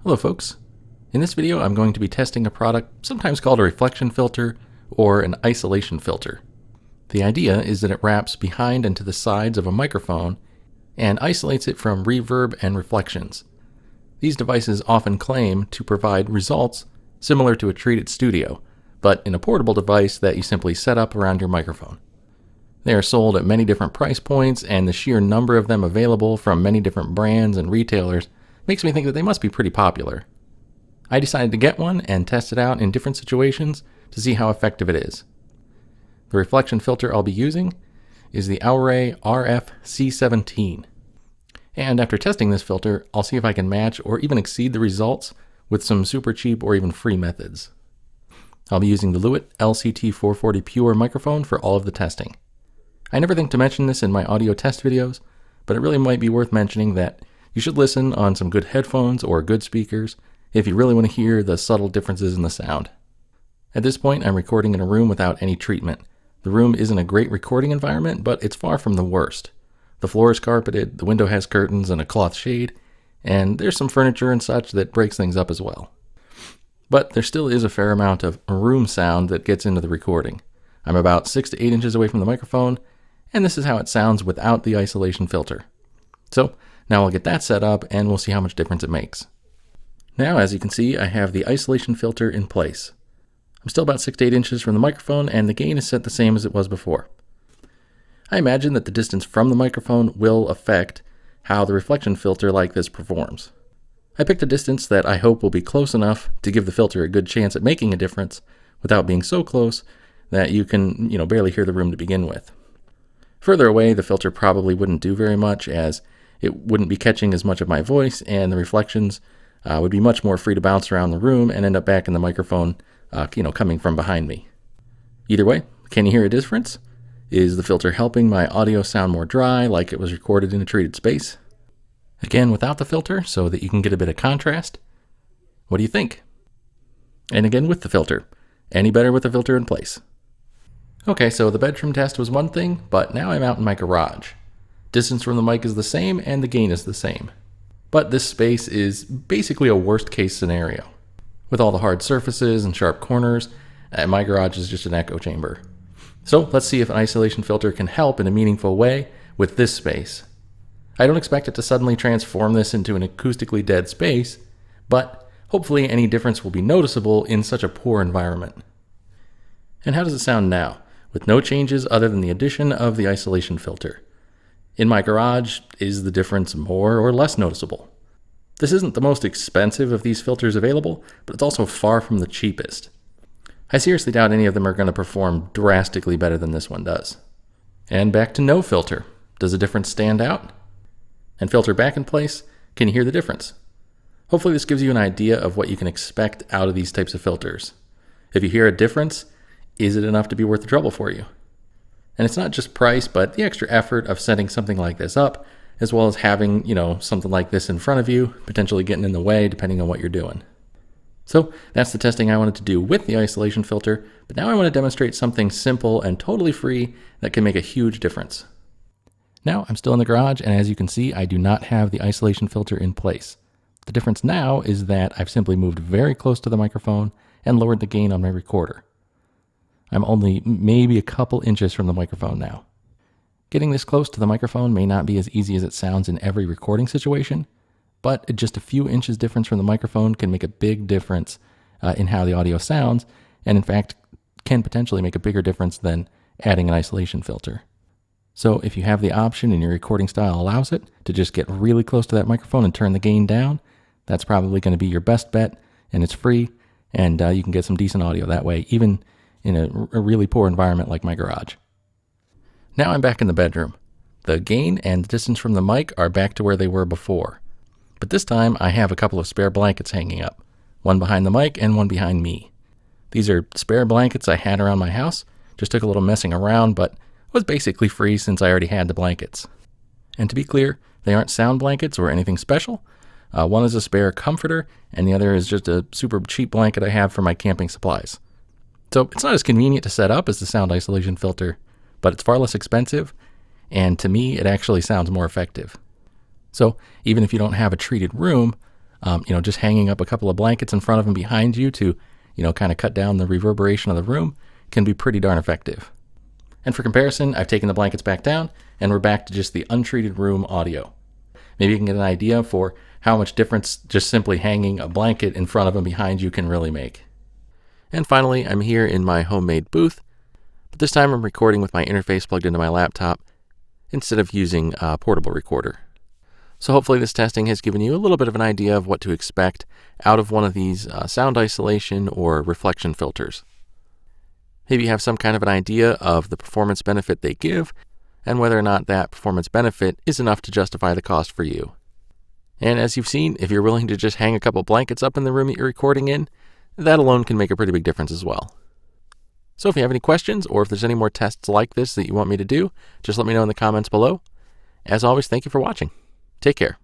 Hello folks. In this video I'm going to be testing a product sometimes called a reflection filter or an isolation filter. The idea is that it wraps behind and to the sides of a microphone and isolates it from reverb and reflections. These devices often claim to provide results similar to a treated studio, but in a portable device that you simply set up around your microphone. They are sold at many different price points, and the sheer number of them available from many different brands and retailers makes me think that they must be pretty popular. I decided to get one and test it out in different situations to see how effective it is. The reflection filter I'll be using is the Auray RF-C17. And after testing this filter, I'll see if I can match or even exceed the results with some super cheap or even free methods. I'll be using the Lewitt LCT440 Pure microphone for all of the testing. I never think to mention this in my audio test videos, but it really might be worth mentioning that you should listen on some good headphones or good speakers if you really want to hear the subtle differences in the sound. At this point, I'm recording in a room without any treatment. The room isn't a great recording environment, but it's far from the worst. The floor is carpeted, the window has curtains and a cloth shade, and there's some furniture and such that breaks things up as well. But there still is a fair amount of room sound that gets into the recording. I'm about 6 to 8 inches away from the microphone, and this is how it sounds without the isolation filter. So now I'll get that set up and we'll see how much difference it makes. Now, as you can see, I have the isolation filter in place. I'm still about 6 to 8 inches from the microphone, and the gain is set the same as it was before. I imagine that the distance from the microphone will affect how the reflection filter like this performs. I picked a distance that I hope will be close enough to give the filter a good chance at making a difference without being so close that you can, barely hear the room to begin with. Further away, the filter probably wouldn't do very much, as it wouldn't be catching as much of my voice, and the reflections would be much more free to bounce around the room and end up back in the microphone, coming from behind me. Either way, can you hear a difference? Is the filter helping my audio sound more dry, like it was recorded in a treated space? Again, without the filter, so that you can get a bit of contrast. What do you think? And again, with the filter. Any better with the filter in place? Okay, so the bedroom test was one thing, but now I'm out in my garage. Distance from the mic is the same, and the gain is the same. But this space is basically a worst-case scenario. With all the hard surfaces and sharp corners, my garage is just an echo chamber. So let's see if an isolation filter can help in a meaningful way with this space. I don't expect it to suddenly transform this into an acoustically dead space, but hopefully any difference will be noticeable in such a poor environment. And how does it sound now, with no changes other than the addition of the isolation filter? In my garage, is the difference more or less noticeable? This isn't the most expensive of these filters available, but it's also far from the cheapest. I seriously doubt any of them are going to perform drastically better than this one does. And back to no filter. Does a difference stand out? And filter back in place, can you hear the difference? Hopefully this gives you an idea of what you can expect out of these types of filters. If you hear a difference, is it enough to be worth the trouble for you? And it's not just price, but the extra effort of setting something like this up, as well as having, something like this in front of you, potentially getting in the way depending on what you're doing. So that's the testing I wanted to do with the isolation filter, but now I want to demonstrate something simple and totally free that can make a huge difference. Now I'm still in the garage, and as you can see, I do not have the isolation filter in place. The difference now is that I've simply moved very close to the microphone and lowered the gain on my recorder. I'm only maybe a couple inches from the microphone now. Getting this close to the microphone may not be as easy as it sounds in every recording situation, but just a few inches difference from the microphone can make a big difference in how the audio sounds, and in fact can potentially make a bigger difference than adding an isolation filter. So if you have the option and your recording style allows it to just get really close to that microphone and turn the gain down, that's probably going to be your best bet, and it's free, and you can get some decent audio that way, even in a really poor environment like my garage. Now I'm back in the bedroom. The gain and the distance from the mic are back to where they were before. But this time I have a couple of spare blankets hanging up, one behind the mic and one behind me. These are spare blankets I had around my house, just took a little messing around, but was basically free since I already had the blankets. And to be clear, they aren't sound blankets or anything special. One is a spare comforter, and the other is just a super cheap blanket I have for my camping supplies. So it's not as convenient to set up as the sound isolation filter, but it's far less expensive, and to me, it actually sounds more effective. So even if you don't have a treated room, Just hanging up a couple of blankets in front of and behind you to, kind of cut down the reverberation of the room can be pretty darn effective. And for comparison, I've taken the blankets back down and we're back to just the untreated room audio. Maybe you can get an idea for how much difference just simply hanging a blanket in front of and behind you can really make. And finally, I'm here in my homemade booth, but this time I'm recording with my interface plugged into my laptop instead of using a portable recorder. So hopefully this testing has given you a little bit of an idea of what to expect out of one of these sound isolation or reflection filters. Maybe you have some kind of an idea of the performance benefit they give and whether or not that performance benefit is enough to justify the cost for you. And as you've seen, if you're willing to just hang a couple blankets up in the room that you're recording in, that alone can make a pretty big difference as well. So if you have any questions or if there's any more tests like this that you want me to do, just let me know in the comments below. As always, thank you for watching. Take care.